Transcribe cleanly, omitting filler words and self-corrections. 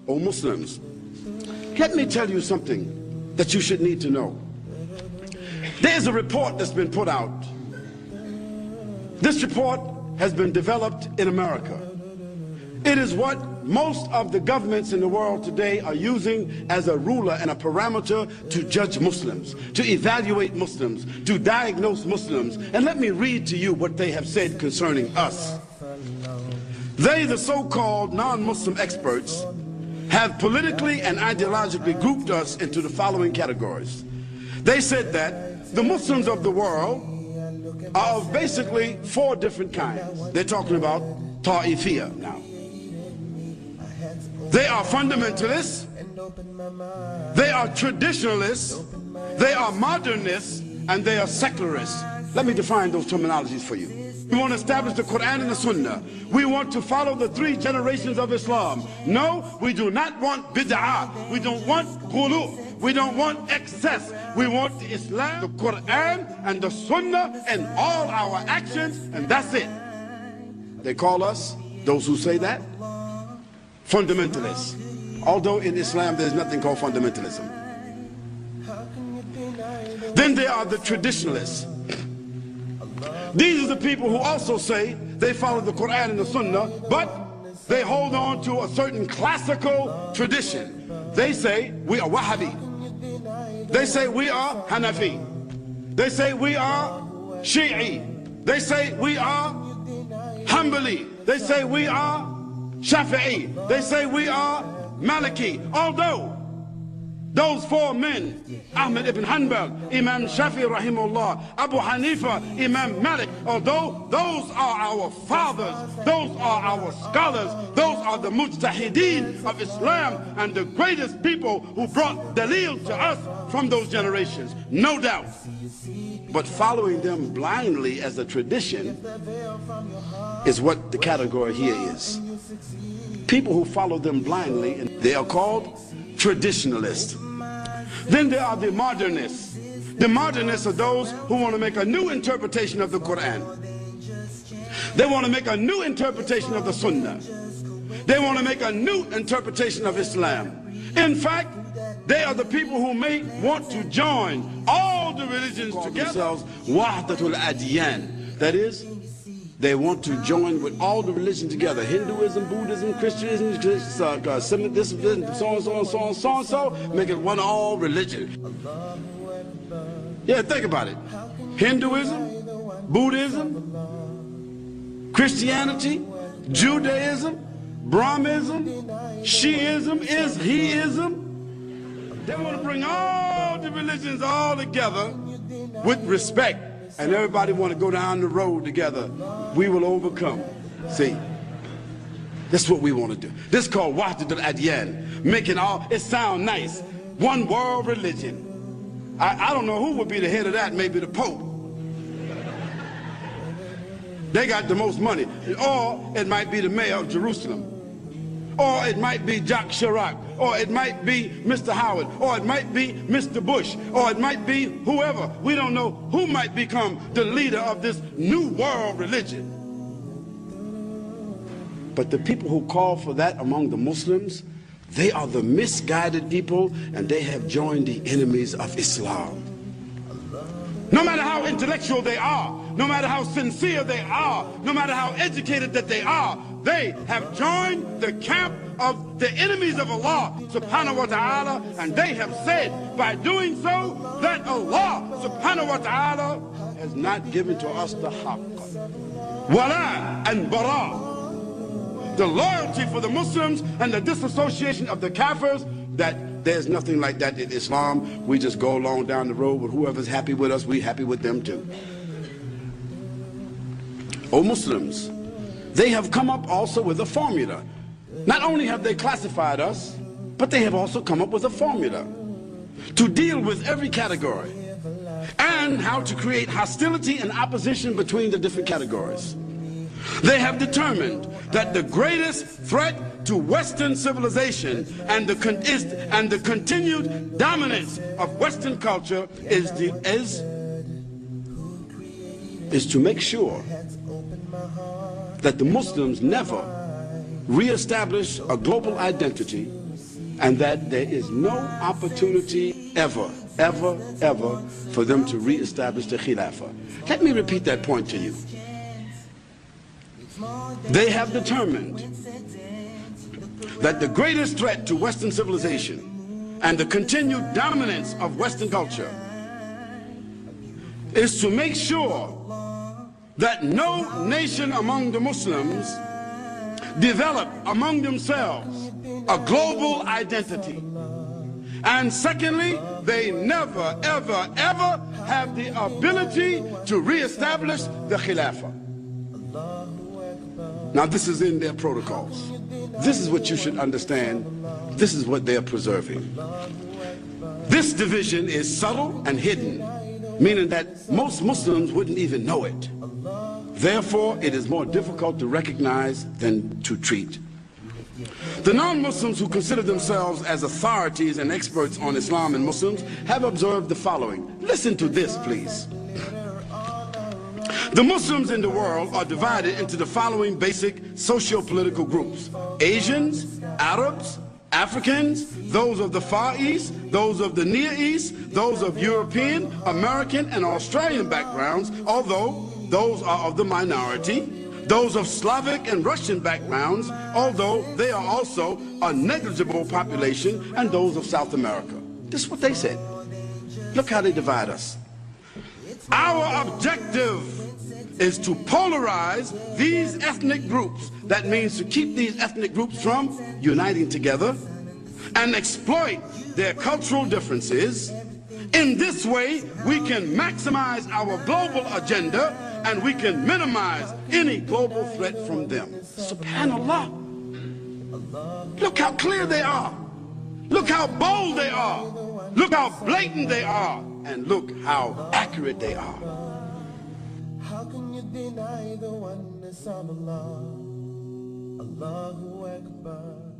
O Muslims, let me tell you something that you should need to know. There's a report that's been put out. This report has been developed in America. It is what most of the governments in the world today are using as a ruler and a parameter to judge Muslims, to evaluate Muslims, to diagnose Muslims. And let me read to you what they have said concerning us. They, the so-called non-Muslim experts, have politically and ideologically grouped us into the following categories. They said that the Muslims of the world are of basically 4 different kinds. They're talking about Ta'ifiyah now. They are fundamentalists, they are traditionalists, they are modernists, and they are secularists. Let me define those terminologies for you. We want to establish the Quran and the Sunnah. We want to follow the 3 generations of Islam. No, we do not want bid'ah. We don't want ghulu. We don't want excess. We want the Islam, the Quran, and the Sunnah in all our actions, and that's it. They call us, those who say that, fundamentalists. Although in Islam there's nothing called fundamentalism. Then there are the traditionalists. These are the people who also say they follow the Quran and the Sunnah, but they hold on to a certain classical tradition. They say we are Wahhabi. They say we are Hanafi. They say we are Shi'i. They say we are Hanbali. They say we are Shafi'i. They say we are Maliki. Although those 4 men, Ahmed ibn Hanbal, Imam Shafi'i rahimahullah, Abu Hanifa, Imam Malik, although those are our fathers, those are our scholars, those are the mujtahideen of Islam and the greatest people who brought dalil to us from those generations, no doubt. But following them blindly as a tradition is what the category here is. People who follow them blindly, and they are called traditionalists. Then there are the modernists. The modernists are those who want to make a new interpretation of the Quran. They want to make a new interpretation of the Sunnah. They want to make a new interpretation of Islam. In fact, they are the people who may want to join all the religions together. Wahdatul Adyan. That is, they want to join with all the religions together. Hinduism, Buddhism, Christianism, Semitism, so on, so on, so on, so on, so. Make it one all religion. Yeah, think about it. Hinduism, Buddhism, Christianity, Judaism, Brahmism, Shiism, He-ism. They want to bring all the religions all together with respect. And everybody want to go down the road together. We will overcome. See, that's what we want to do. This is called Wahdatul Adyan. Making all, it sound nice. One world religion. I don't know who would be the head of that, maybe the Pope. They got the most money. Or it might be the mayor of Jerusalem. Or it might be Jacques Chirac, or it might be Mr. Howard, or it might be Mr. Bush, or it might be whoever. We don't know who might become the leader of this new world religion. But the people who call for that among the Muslims, they are the misguided people, and they have joined the enemies of Islam. No matter how intellectual they are, no matter how sincere they are, no matter how educated that they are, they have joined the camp of the enemies of Allah subhanahu wa ta'ala, and they have said by doing so that Allah subhanahu wa ta'ala has not given to us the haqq. Wala and bara. The loyalty for the Muslims and the disassociation of the kafirs, that there's nothing like that in Islam. We just go along down the road with whoever's happy with us, we happy with them too. O Muslims, they have come up also with a formula. Not only have they classified us, but they have also come up with a formula to deal with every category and how to create hostility and opposition between the different categories. They have determined that the greatest threat to Western civilization and the continued dominance of Western culture is to make sure that the Muslims never reestablish a global identity and that there is no opportunity ever for them to reestablish the Khilafah. Let me repeat that point to you. They have determined that the greatest threat to Western civilization and the continued dominance of Western culture is to make sure that no nation among the Muslims develop among themselves a global identity. And secondly, they never, ever have the ability to reestablish the Khilafah. Now this is in their protocols. This is what you should understand. This is what they're preserving. This division is subtle and hidden, meaning that most Muslims wouldn't even know it. Therefore, it is more difficult to recognize than to treat. The non-Muslims who consider themselves as authorities and experts on Islam and Muslims have observed the following. Listen to this, please. The Muslims in the world are divided into the following basic socio-political groups: Asians, Arabs, Africans, those of the Far East, those of the Near East, those of European, American, and Australian backgrounds, although those are of the minority, those of Slavic and Russian backgrounds, although they are also a negligible population, and those of South America. This is what they said. Look how they divide us. Our objective is to polarize these ethnic groups. That means to keep these ethnic groups from uniting together and exploit their cultural differences. In this way, we can maximize our global agenda and we can minimize any global threat from them. Subhanallah. Look how clear they are. Look how bold they are. Look how blatant they are. And look how accurate they are. How can you deny the oneness of Allah? Allahu Akbar.